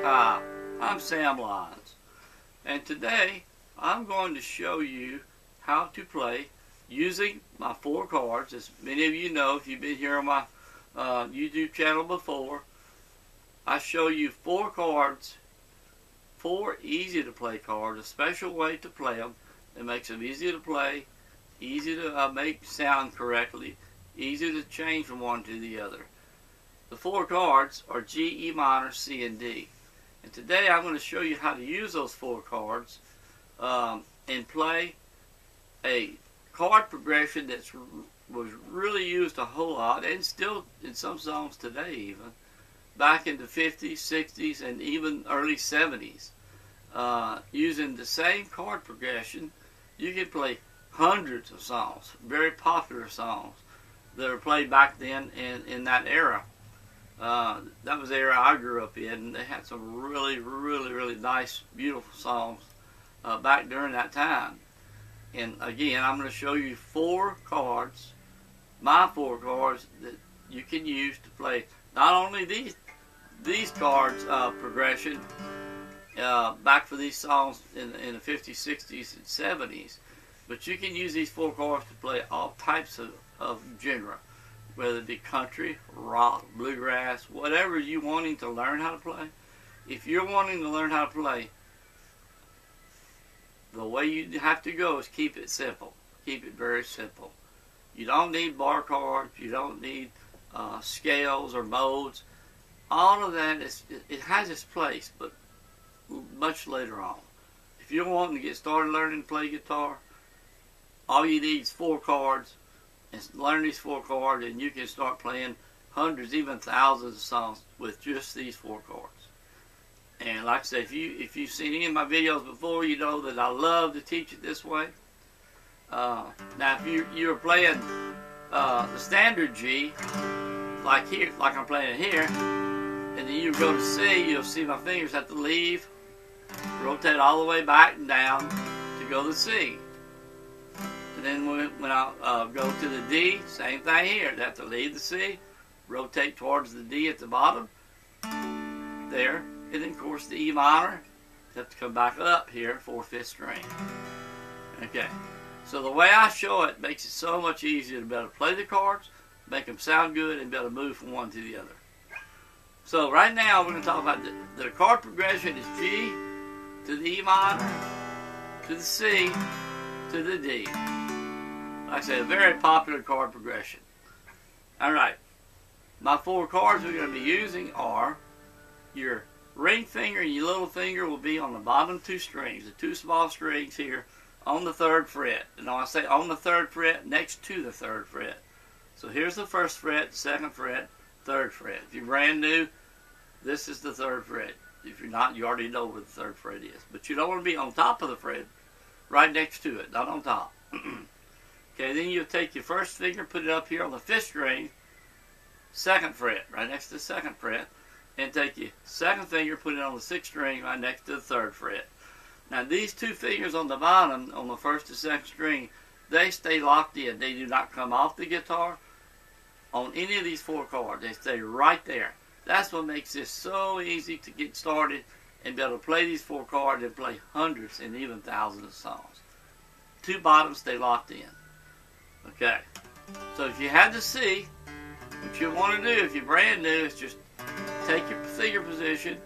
Hi, I'm Sam Lyons, and today I'm going to show you how to play using my 4 chords. As many of you know, if you've been here on my YouTube channel before, I show you 4 chords, 4 easy to play chords, a special way to play them that makes them easy to play, easy to make sound correctly, easy to change from one to the other. The 4 chords are G, E minor, C, and D. And today I'm going to show you how to use those 4 chords and play a chord progression that was really used a whole lot, and still in some songs today even, back in the 50s, 60s, and even early 70s. Using the same chord progression, you can play hundreds of songs, very popular songs that were played back then in that era. That was the era I grew up in, and they had some really nice, beautiful songs back during that time. And again, I'm going to show you 4 chords, my 4 chords that you can use to play not only these chords progression back for these songs in the 50s, 60s, and 70s, but you can use these 4 chords to play all types of genre, whether it be country, rock, bluegrass, whatever you wanting to learn how to play. If you're wanting to learn how to play, the way you have to go is keep it simple. Keep it very simple. You don't need bar chords. You don't need scales or modes. All of that, it has its place, but much later on. If you're wanting to get started learning to play guitar, all you need is 4 chords. And learn these 4 chords, and you can start playing hundreds, even thousands of songs with just these 4 chords. And like I said, if you've seen any of my videos before, you know that I love to teach it this way. Now, if you're playing the standard G, like here, like I'm playing it here, and then you go to C, you'll see my fingers have to leave, rotate all the way back and down to go to C. And then when I go to the D, same thing here. They have to leave the C, rotate towards the D at the bottom, there, and then of course the E minor, they have to come back up here, 4th, 5th string. Okay, so the way I show it makes it so much easier to be able to play the chords, make them sound good, and be able to move from one to the other. So right now we're going to talk about the chord progression is G to the E minor, to the C, to the D. Like I said, a very popular chord progression. Alright, my 4 chords we're going to be using are your ring finger and your little finger will be on the bottom 2 strings, the 2 small strings here on the 3rd fret. And when I say on the 3rd fret, next to the 3rd fret. So here's the 1st fret, 2nd fret, 3rd fret. If you're brand new, this is the 3rd fret. If you're not, you already know where the 3rd fret is. But you don't want to be on top of the fret, right next to it, not on top. Okay, then you'll take your 1st finger, put it up here on the 5th string, 2nd fret, right next to the 2nd fret, and take your 2nd finger, put it on the 6th string, right next to the 3rd fret. Now these 2 fingers on the bottom, on the 1st and 2nd string, they stay locked in. They do not come off the guitar on any of these 4 chords. They stay right there. That's what makes this so easy to get started and be able to play these 4 chords and play hundreds and even thousands of songs. 2 bottoms stay locked in. Okay, so if you had the C, what you want to do if you're brand new is just take your finger position,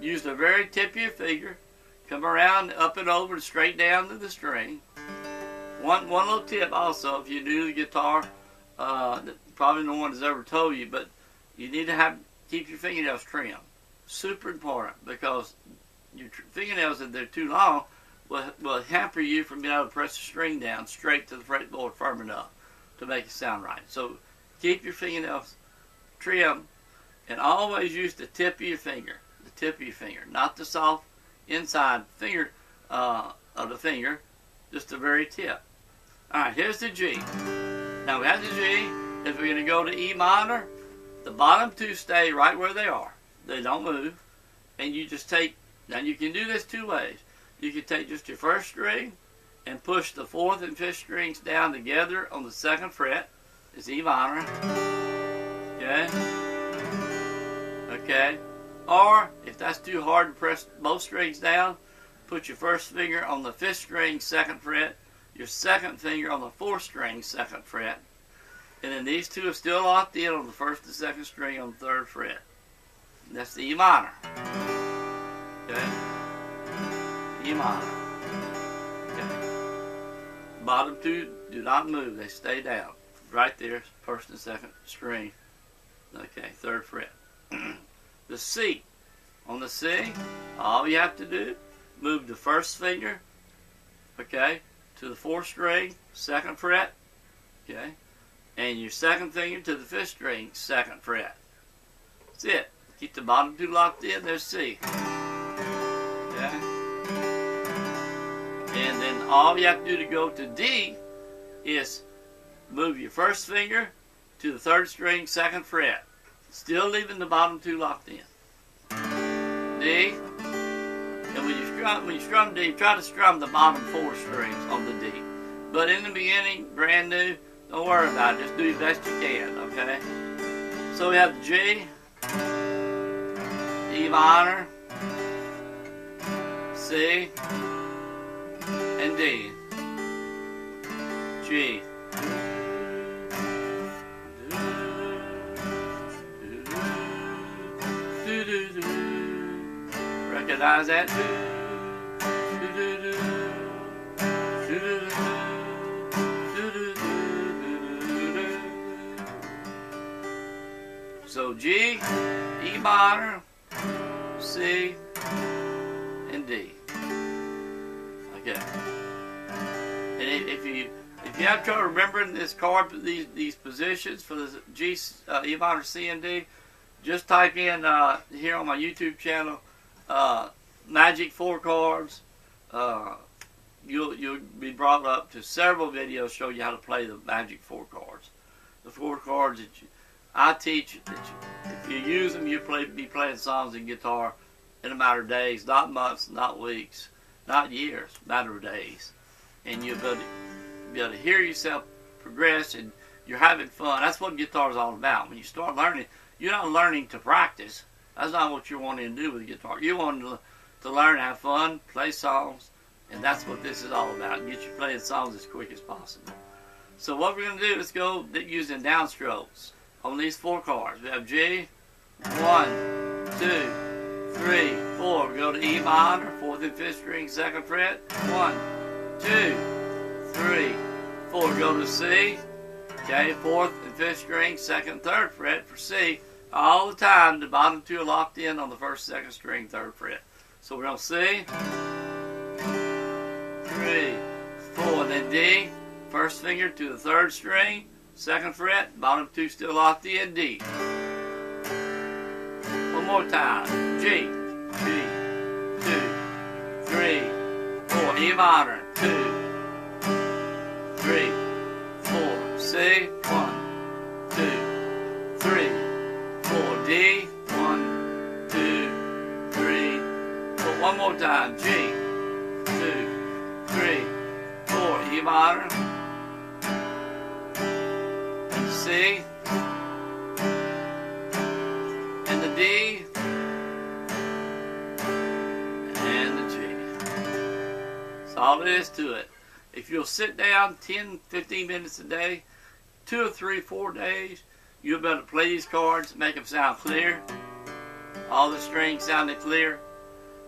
use the very tip of your finger, come around up and over and straight down to the string. One little tip also, if you're new to the guitar, probably no one has ever told you, but you need to keep your fingernails trimmed. Super important, because your fingernails, if they're too long, will hamper you from being able to press the string down straight to the fretboard firm enough to make it sound right. So keep your fingernails trimmed, and always use the tip of your finger. The tip of your finger, not the soft inside finger of the finger, just the very tip. Alright, here's the G. Now we have the G. If we're going to go to E minor, the bottom 2 stay right where they are. They don't move. And you just take, now you can do this 2 ways. You can take just your 1st string and push the 4th and 5th strings down together on the 2nd fret. It's E minor. Okay? Okay. Or, if that's too hard to press both strings down, put your first finger on the 5th string, 2nd fret, your second finger on the 4th string, 2nd fret, and then these two are still locked in on the 1st and 2nd string on the 3rd fret. And that's the E minor. Okay? E minor. Okay. Bottom two do not move, they stay down. Right there, 1st and 2nd string. Okay, 3rd fret. The C. On the C, all you have to do, move the 1st finger, okay, to the 4th string, 2nd fret, okay, and your 2nd finger to the 5th string, 2nd fret. That's it. Keep the bottom two locked in, there's C. Okay? And then all you have to do to go to D is move your 1st finger to the 3rd string, 2nd fret. Still leaving the bottom two locked in. D. And when you strum D, try to strum the bottom 4 strings on the D. But in the beginning, brand new, don't worry about it. Just do the best you can, okay? So we have G, E minor, C, and D. G. Recognize that? So G, E minor, C, and D. Okay. And if you have trouble remembering this chord, these positions for the G, E minor, C, and D, just type in here on my YouTube channel, Magic 4 chords. You'll be brought up to several videos show you how to play the Magic 4 chords. The 4 chords that I teach, if you use them, you'll be playing songs in guitar in a matter of days, not months, not weeks, not years, matter of days. And you'll be able to hear yourself progress, and you're having fun. That's what guitar is all about. When you start learning, you're not learning to practice. That's not what you're wanting to do with the guitar. You're wanting to learn, have fun, play songs, and that's what this is all about. Get you playing songs as quick as possible. So what we're going to do is go using downstrokes on these 4 chords. We have G, 1, 2, 3, 4. We go to E minor, 4th and 5th string, 2nd fret. 1, 2, 3, 4. We go to C. Okay, 4th and 5th string, 2nd, 3rd fret for C. All the time, the bottom two are locked in on the 1st, 2nd string, 3rd fret. So we're on C, 3, 4, and then D. 1st finger to the 3rd string, 2nd fret, bottom two still locked in, D. One more time, G, 2, 3, 4, E minor, 2, 3, 4, C, 1, 2, 3, 4, D, 1, 2, 3, 4. One more time, G, 2, 3, 4, E minor, C, and the D, and the G. That's all there is to it. If you'll sit down 10, 15 minutes a day, 2 or 3, 4 days, you'll be able to play these chords, make them sound clear, all the strings sounding clear,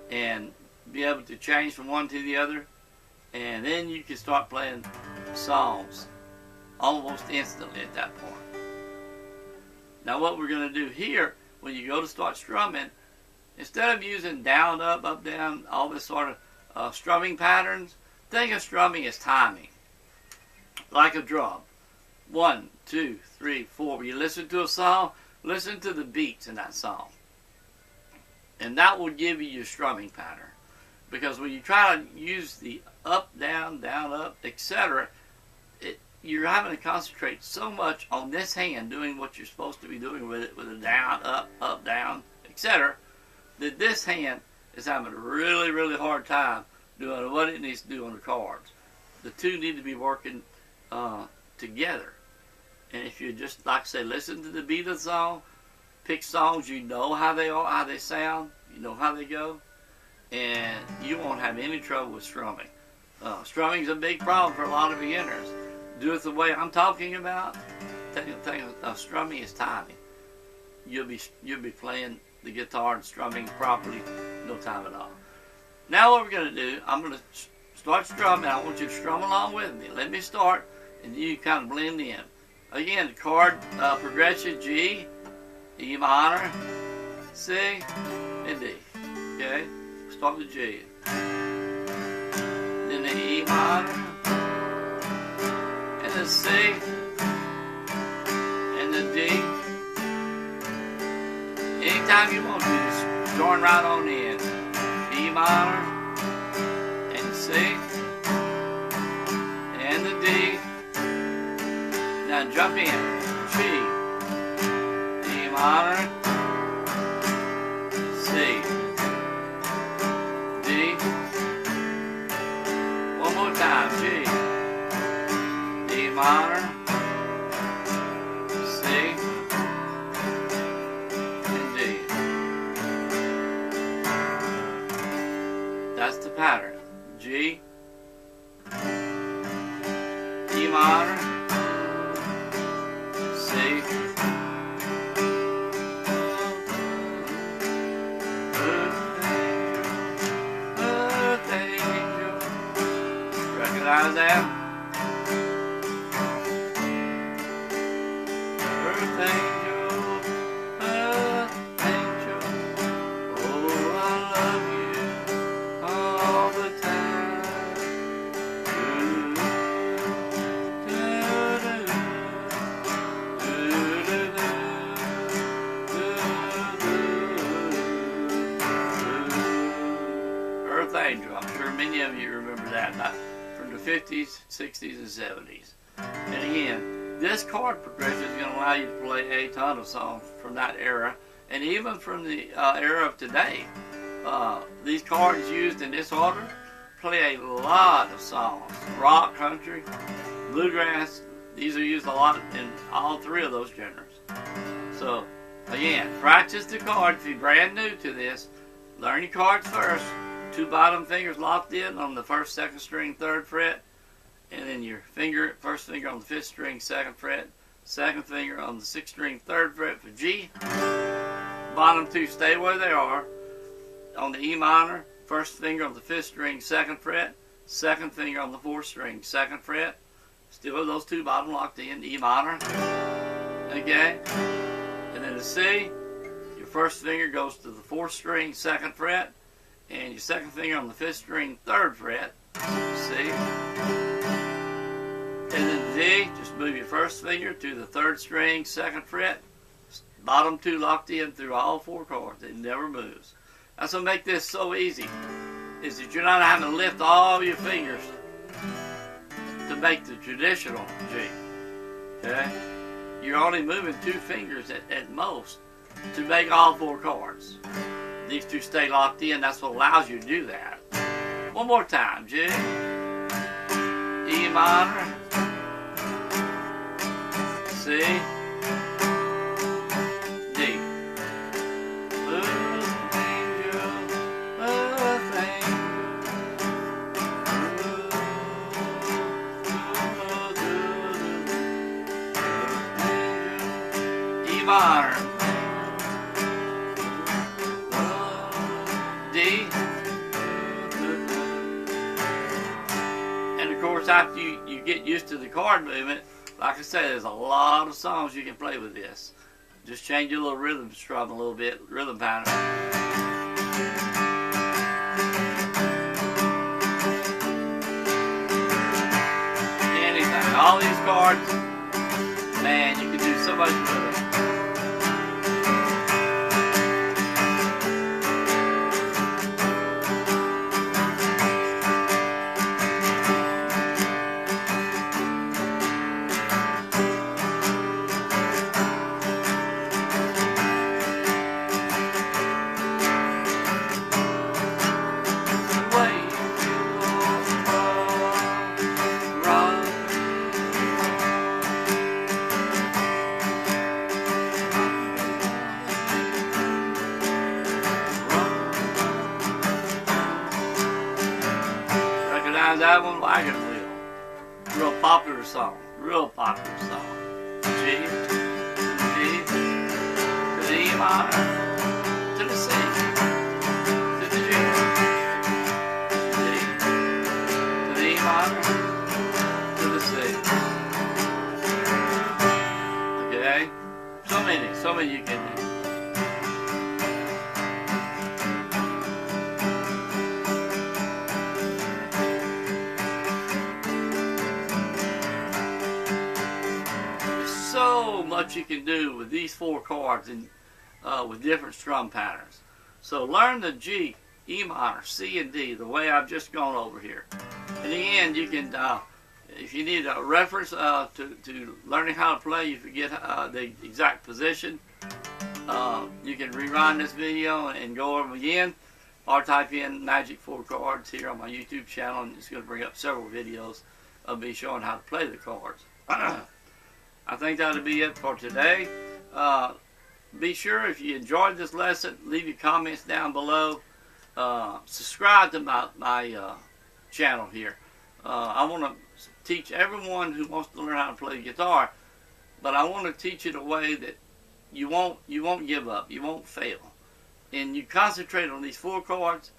and be able to change from one to the other, and then you can start playing songs almost instantly at that point. Now what we're going to do here, when you go to start strumming, instead of using down, up, down, all this sort of strumming patterns, think of strumming as timing, like a drum. 1, 2, 3, 4. When you listen to a song, listen to the beats in that song. And that will give you your strumming pattern. Because when you try to use the up, down, up, etc., you're having to concentrate so much on this hand doing what you're supposed to be doing with it, with a down, up, down, etc., that this hand is having a really, really hard time doing what it needs to do on the chords. The two need to be working together. And if you just, like I say, listen to the beat of the song, pick songs you know how they are, how they sound, you know how they go, and you won't have any trouble with strumming. Strumming is a big problem for a lot of beginners. Do it the way I'm talking about. The thing of strumming is timing. You'll be playing the guitar and strumming properly, no time at all. Now what we're going to do, I'm going to start strumming. I want you to strum along with me. Let me start, and you kind of blend in. Again, the chord progression: G, E minor, C, and D. Okay? Start with G. Then the E minor, and the C, and the D. Anytime you want to, just join right on in. E minor, and C, and the D. Now jump in. G, E minor, C, D. One more time. G, E minor, C, and D. That's the pattern. G, E minor, C, Earth Angel. Recognize that? Earth Angel, Earth Angel. Oh, I love you all the time. Earth Angel. I'm sure many of you remember that from the 50s, 60s, and 70s. And again, this chord progression is going to allow you to play a ton of songs from that era, and even from the era of today. These chords used in this order play a lot of songs. Rock, country, bluegrass. These are used a lot in all three of those genres. So, again, practice the chord. If you're brand new to this, learn your chords first. 2 bottom fingers locked in on the 1st, 2nd string, 3rd fret, and then your first finger on the 5th string, 2nd fret, 2nd finger on the 6th string, 3rd fret for G. Bottom 2 stay where they are. On the E minor, 1st finger on the 5th string, 2nd fret, 2nd finger on the 4th string, 2nd fret. Still have those 2 bottom locked in, E minor. Okay? And then the C, your 1st finger goes to the 4th string, 2nd fret, and your 2nd finger on the 5th string, 3rd fret, C. And then D, just move your 1st finger to the 3rd string, 2nd fret. Bottom 2 locked in through all 4 chords. It never moves. That's what makes this so easy, is that you're not having to lift all your fingers to make the traditional G. Okay? You're only moving 2 fingers at most to make all 4 chords. These 2 stay locked in. That's what allows you to do that. One more time. G, E minor, C, D. Earth Angel, Earth Angel. E minor, D, and of course after you get used to the chord movement, like I said, there's a lot of songs you can play with this. Just change your little rhythm strum a little bit, rhythm pattern. Anything, all these chords, man, you can do so much with them. recognize that one? Wagon Wheel. Real popular song. Real popular song. G, to the E minor, to the C, to the G, to the E minor, to the C. Okay? So many you can do. So much you can do with these 4 chords and with different strum patterns. So learn the G, E minor, C, and D the way I've just gone over here. In the end, you can, if you need a reference to learning how to play, you forget the exact position, you can rewind this video and go over again, or type in Magic 4 Chords here on my YouTube channel, and it's going to bring up several videos of me showing how to play the chords. I think that'll be it for today. Be sure, if you enjoyed this lesson, leave your comments down below. Subscribe to my channel here. I want to teach everyone who wants to learn how to play guitar, but I want to teach it a way that you won't give up, you won't fail. And you concentrate on these 4 chords,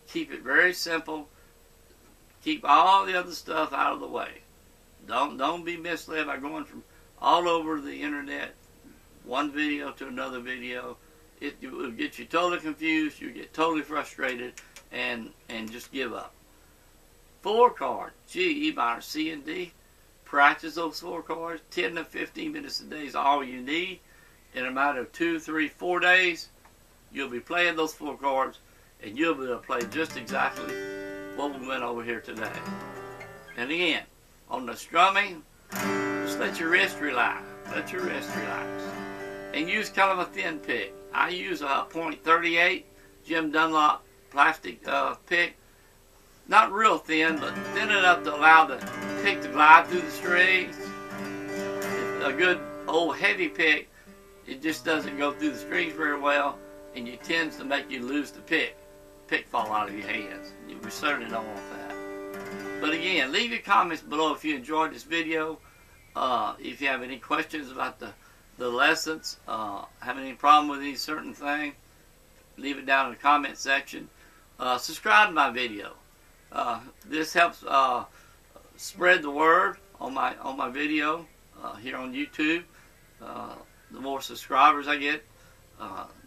keep it very simple, keep all the other stuff out of the way. Don't be misled by going from all over the internet, one video to another video. It will get you totally confused, you get totally frustrated, and just give up. 4 chords, G, E minor, C, and D. Practice those 4 chords. 10 to 15 minutes a day is all you need. In a matter of 2, 3, 4 days, you'll be playing those 4 chords, and you'll be able to play just exactly what we went over here today. And again, on the strumming, just let your wrist relax. Let your wrist relax. And use kind of a thin pick. I use a .38 Jim Dunlop plastic pick. Not real thin, but thin enough to allow the pick to glide through the strings. A good old heavy pick, it just doesn't go through the strings very well, and it tends to make you lose the pick. Pick fall out of your hands. You certainly don't want that. But again, leave your comments below if you enjoyed this video. If you have any questions about the lessons, have any problem with any certain thing, leave it down in the comment section. Subscribe to my video. This helps spread the word on my video here on YouTube. The more subscribers I get,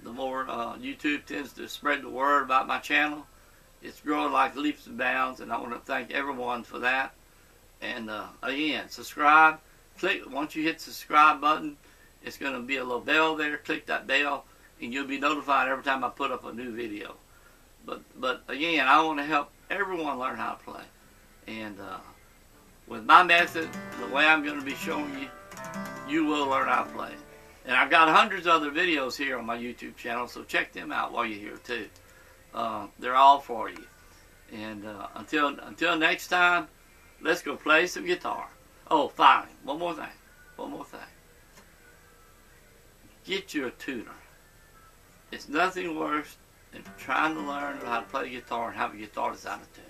the more YouTube tends to spread the word about my channel. It's growing like leaps and bounds, and I want to thank everyone for that. And again, subscribe. Click, once you hit the subscribe button, it's going to be a little bell there. Click that bell, and you'll be notified every time I put up a new video. But again, I want to help everyone learn how to play. And with my method, the way I'm going to be showing you, you will learn how to play. And I've got hundreds of other videos here on my YouTube channel, so check them out while you're here too. They're all for you. And until next time, let's go play some guitar. Oh, finally, one more thing. Get you a tuner. It's nothing worse than trying to learn how to play guitar and have a guitar that's out of tune.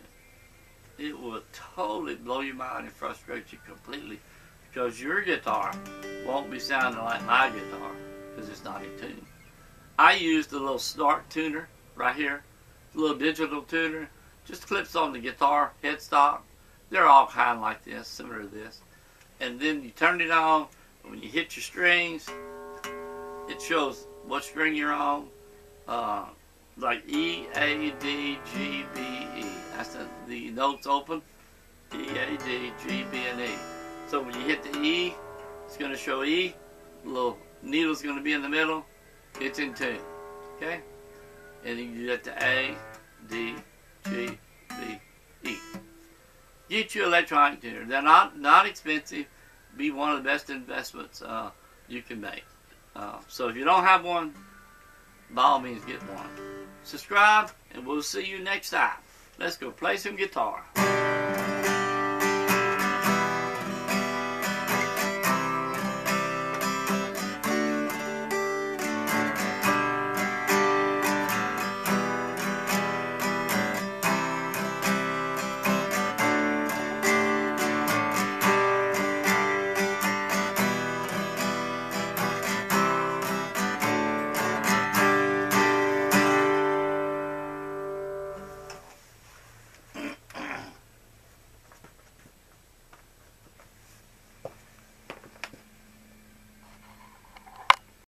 It will totally blow your mind and frustrate you completely, because your guitar won't be sounding like my guitar because it's not in tune. I use the little Snort tuner right here, the little digital tuner, just clips on the guitar headstock. They're all kind of like this, similar to this. And then you turn it on, and when you hit your strings, it shows what string you're on, like E, A, D, G, B, E. That's the notes open, E, A, D, G, B, and E. So when you hit the E, it's going to show E. The little needle's going to be in the middle. It's in tune. Okay? And then you get to A, D, G, B, E. Get you an electronic tuner. They're not expensive. Be one of the best investments you can make. So if you don't have one, by all means get one. Subscribe, and we'll see you next time. Let's go play some guitar.